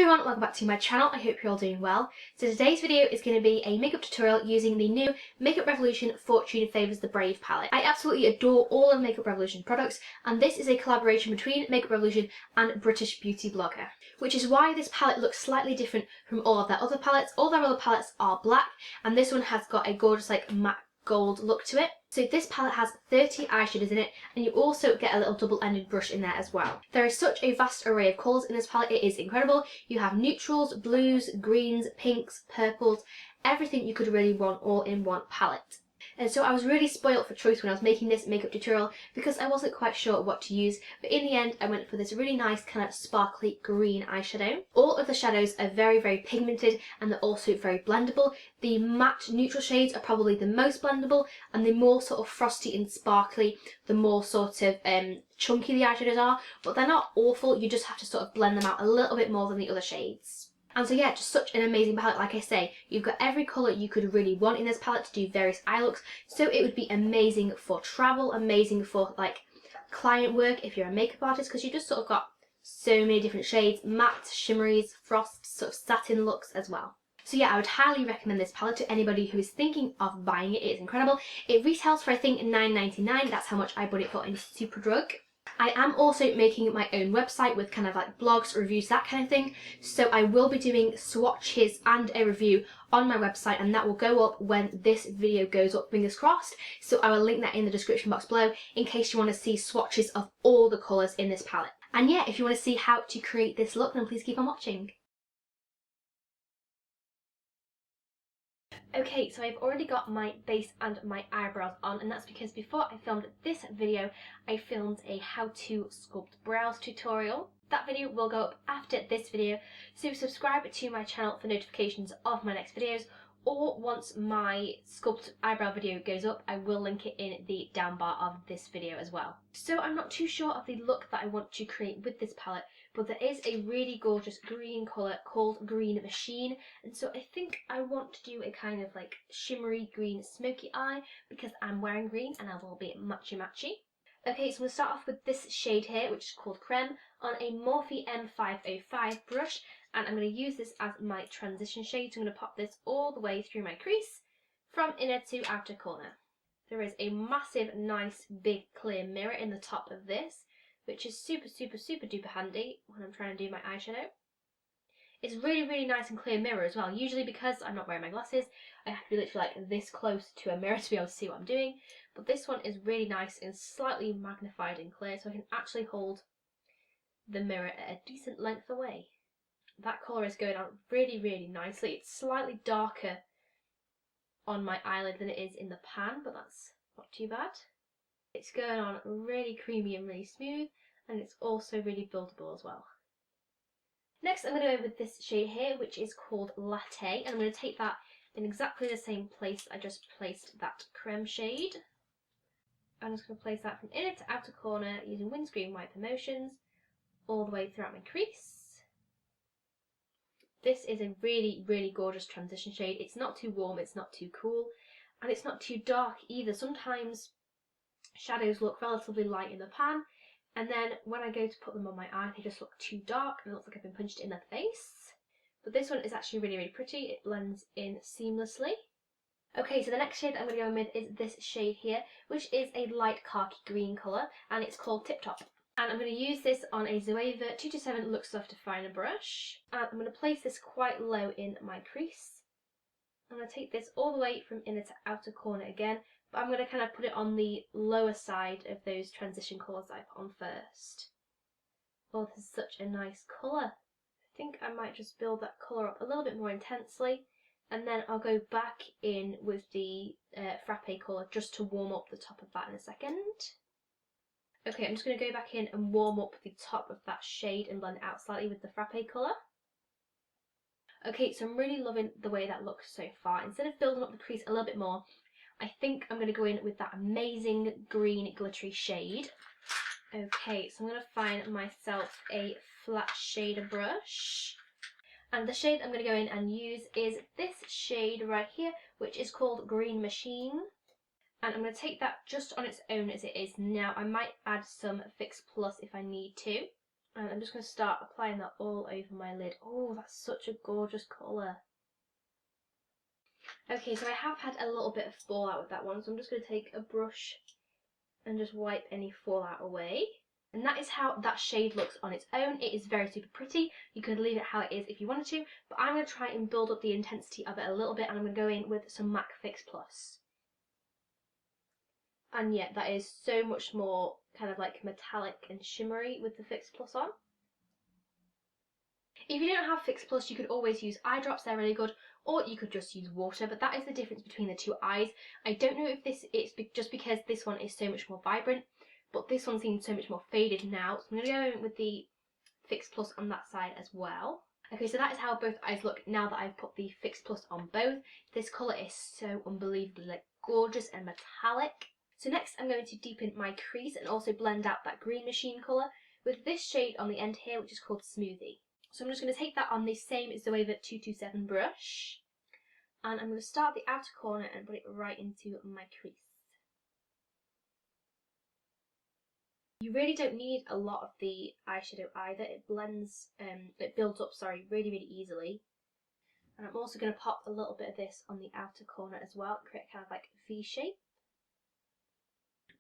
everyone, welcome back to my channel. I hope you're all doing well. So today's video is going to be a makeup tutorial using the new Makeup Revolution Fortune Favours the Brave palette. I absolutely adore all of Makeup Revolution products, and this is a collaboration between Makeup Revolution and British beauty blogger, which is why this palette looks slightly different from all of their other palettes. All their other palettes are black, and this one has got a gorgeous matte gold look to it. So this palette has 30 eyeshadows in it, and you also get a little double-ended brush in there as well. There is such a vast array of colours in this palette, it is incredible. You have neutrals, blues, greens, pinks, purples, everything you could really want all in one palette. And so I was really spoilt for choice when I was making this makeup tutorial because I wasn't quite sure what to use, but in the end I went for this really nice kind of sparkly green eyeshadow. All of the shadows are very pigmented, and they're also very blendable. The matte neutral shades are probably the most blendable, and the more sort of frosty and sparkly, the more sort of chunky the eyeshadows are, but they're not awful. You just have to sort of blend them out a little bit more than the other shades. And so yeah, just such an amazing palette. Like I say, you've got every colour you could really want in this palette to do various eye looks, so it would be amazing for travel, amazing for like client work if you're a makeup artist, because you just sort of got so many different shades, matte, shimmeries, frost, sort of satin looks as well. So yeah, I would highly recommend this palette to anybody who is thinking of buying it. It's incredible. It retails for I think $9.99, that's how much I bought it for in Superdrug. I am also making my own website with kind of like blogs, reviews, that kind of thing. So I will be doing swatches and a review on my website, and that will go up when this video goes up, fingers crossed. So I will link that in the description box below in case you want to see swatches of all the colours in this palette. And yeah, if you want to see how to create this look, then please keep on watching. Okay, so I've already got my base and my eyebrows on, and that's because before I filmed this video, I filmed a how to sculpt brows tutorial. That video will go up after this video, so subscribe to my channel for notifications of my next videos, or once my sculpt eyebrow video goes up, I will link it in the down bar of this video as well. So I'm not too sure of the look that I want to create with this palette, but there is a really gorgeous green colour called Green Machine, and so I think I want to do a kind of like shimmery green smoky eye because I'm wearing green and I will be matchy. Okay, so I'm going to start off with this shade here, which is called Creme, on a Morphe M505 brush, and I'm going to use this as my transition shade. So I'm going to pop this all the way through my crease from inner to outer corner. There is a massive, nice, big clear mirror in the top of this, which is super duper handy when I'm trying to do my eyeshadow. It's really nice and clear mirror as well. Usually because I'm not wearing my glasses, I have to be literally like this close to a mirror to be able to see what I'm doing. But this one is really nice and slightly magnified and clear, so I can actually hold the mirror at a decent length away. That colour is going on really nicely. It's slightly darker on my eyelid than it is in the pan, but that's not too bad. It's going on really creamy and really smooth, and it's also really buildable as well. Next I'm going to go with this shade here, which is called Latte, and I'm going to take that in exactly the same place I just placed that creme shade. I'm just going to place that from inner to outer corner using windscreen wiper motions all the way throughout my crease. This is a really gorgeous transition shade. It's not too warm, it's not too cool, and it's not too dark either. Sometimes shadows look relatively light in the pan, and then when I go to put them on my eye, they just look too dark and it looks like I've been punched in the face. But this one is actually really pretty. It blends in seamlessly. Okay, so the next shade I'm going to go in with is this shade here, which is a light khaki green colour, and it's called Tip Top. And I'm going to use this on a Zoeva 227 Luxe Soft Definer brush, and I'm going to place this quite low in my crease. I'm going to take this all the way from inner to outer corner again, but I'm going to kind of put it on the lower side of those transition colours that I put on first. Oh, this is such a nice colour. I think I might just build that colour up a little bit more intensely, and then I'll go back in with the frappe colour just to warm up the top of that in a second. Okay, I'm just going to go back in and warm up the top of that shade and blend it out slightly with the frappe colour. Okay, so I'm really loving the way that looks so far. Instead of building up the crease a little bit more, I think I'm going to go in with that amazing green glittery shade. Okay, so I'm going to find myself a flat shader brush. And the shade I'm going to go in and use is this shade right here, which is called Green Machine. And I'm going to take that just on its own as it is now. I might add some Fix Plus if I need to. And I'm just going to start applying that all over my lid. Oh, that's such a gorgeous colour. Okay, so I have had a little bit of fallout with that one, so I'm just going to take a brush and just wipe any fallout away. And that is how that shade looks on its own. It is very super pretty. You could leave it how it is if you wanted to, but I'm going to try and build up the intensity of it a little bit, and I'm going to go in with some MAC Fix Plus. And yeah, that is so much more kind of like metallic and shimmery with the Fix Plus on. If you don't have Fix Plus, you could always use eye drops, they're really good, or you could just use water, but that is the difference between the two eyes. I don't know if this is just because this one is so much more vibrant, but this one seems so much more faded now, so I'm going to go in with the Fix Plus on that side as well. Okay, so that is how both eyes look now that I've put the Fix Plus on both. This colour is so unbelievably like gorgeous and metallic. So next I'm going to deepen my crease and also blend out that green machine colour with this shade on the end here, which is called Smoothie. So I'm just going to take that on the same Zoeva 227 brush, and I'm going to start the outer corner and put it right into my crease. You really don't need a lot of the eyeshadow either. It builds up, really, really easily. And I'm also going to pop a little bit of this on the outer corner as well, create kind of like a V shape.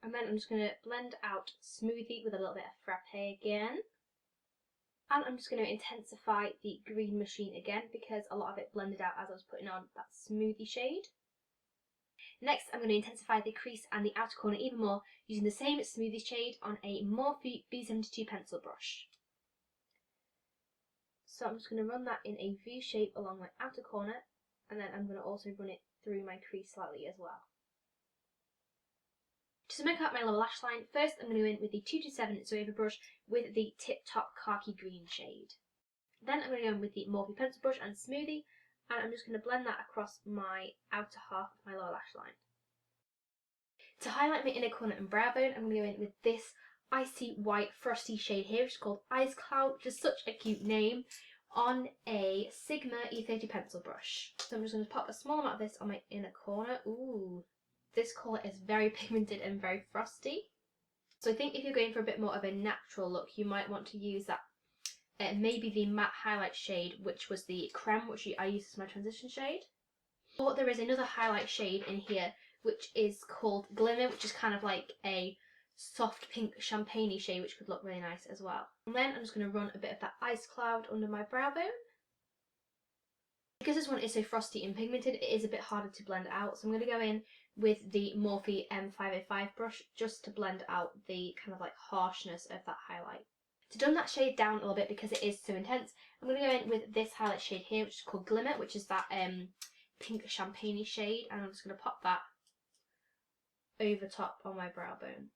And then I'm just going to blend out Smoothie with a little bit of Frappe again. And I'm just going to intensify the green machine again because a lot of it blended out as I was putting on that Smoothie shade. Next, I'm going to intensify the crease and the outer corner even more using the same Smoothie shade on a Morphe B72 pencil brush. So I'm just going to run that in a V shape along my outer corner, and then I'm going to also run it through my crease slightly as well. To make up my lower lash line, first I'm going to go in with the 227 Zoeva brush with the Tip Top Khaki Green shade. Then I'm going to go in with the Morphe pencil brush and Smoothie, and I'm just going to blend that across my outer half of my lower lash line. To highlight my inner corner and brow bone, I'm going to go in with this icy white frosty shade here, which is called Ice Cloud, which is such a cute name, on a Sigma E30 pencil brush. So I'm just going to pop a small amount of this on my inner corner. Ooh, this colour is very pigmented and very frosty. So I think if you're going for a bit more of a natural look, you might want to use that maybe the matte highlight shade, which was the creme, which I used as my transition shade. Or there is another highlight shade in here, which is called Glimmer, which is kind of like a soft pink champagne-y shade, which could look really nice as well. And then I'm just going to run a bit of that ice cloud under my brow bone. Because this one is so frosty and pigmented, it is a bit harder to blend out, so I'm going to go in with the Morphe M505 brush just to blend out the kind of like harshness of that highlight. To dumb that shade down a little bit because it is so intense, I'm going to go in with this highlight shade here, which is called Glimmer, which is that pink champagne-y shade, and I'm just going to pop that over top on my brow bone.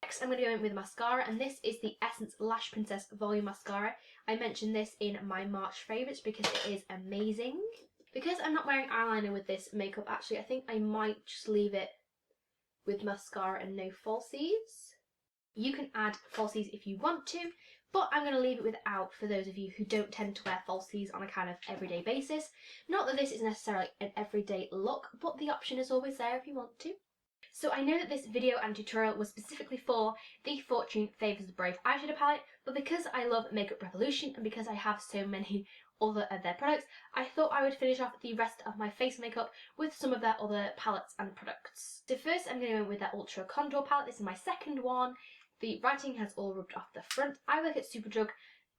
Next I'm going to go in with mascara, and this is the Essence Lash Princess Volume Mascara. I mentioned this in my March favourites because it is amazing. Because I'm not wearing eyeliner with this makeup, actually I think I might just leave it with mascara and no falsies. You can add falsies if you want to, but I'm going to leave it without for those of you who don't tend to wear falsies on a kind of everyday basis. Not that this is necessarily an everyday look, but the option is always there if you want to. So I know that this video and tutorial was specifically for the Fortune Favours the Brave eyeshadow palette, but because I love Makeup Revolution and because I have so many other of their products, I thought I would finish off the rest of my face makeup with some of their other palettes and products. So first I'm going to go in with their Ultra Contour palette. This is my second one. The writing has all rubbed off the front. I work at Superdrug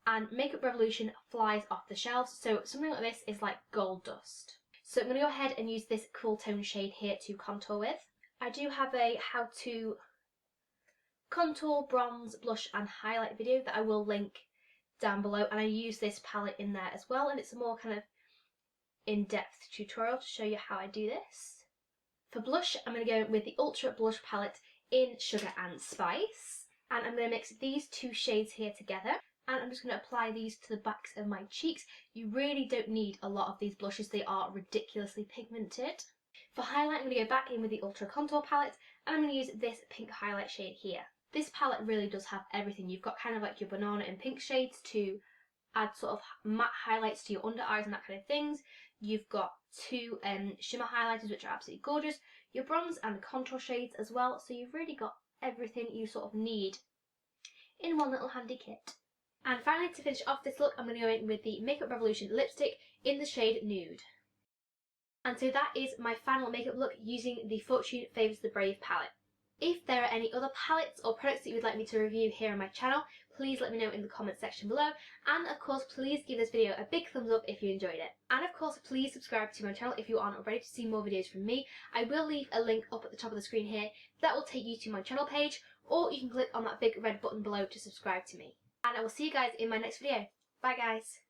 and Makeup Revolution flies off the shelves, so something like this is like gold dust. So I'm going to go ahead and use this cool tone shade here to contour with. I do have a how to contour, bronze, blush and highlight video that I will link down below, and I use this palette in there as well, and it's a more kind of in-depth tutorial to show you how I do this. For blush, I'm going to go with the Ultra Blush palette in Sugar and Spice, and I'm going to mix these two shades here together, and I'm just going to apply these to the backs of my cheeks. You really don't need a lot of these blushes, they are ridiculously pigmented. For highlight, I'm going to go back in with the Ultra Contour palette, and I'm going to use this pink highlight shade here. This palette really does have everything. You've got kind of like your banana and pink shades to add sort of matte highlights to your under eyes and that kind of things. You've got two shimmer highlighters, which are absolutely gorgeous. Your bronze and contour shades as well, so you've really got everything you sort of need in one little handy kit. And finally, to finish off this look, I'm going to go in with the Makeup Revolution lipstick in the shade Nude. And so that is my final makeup look using the Fortune Favours the Brave palette. If there are any other palettes or products that you would like me to review here on my channel, please let me know in the comment section below. And of course, please give this video a big thumbs up if you enjoyed it. And of course, please subscribe to my channel if you aren't already to see more videos from me. I will leave a link up at the top of the screen here that will take you to my channel page, or you can click on that big red button below to subscribe to me. And I will see you guys in my next video. Bye guys!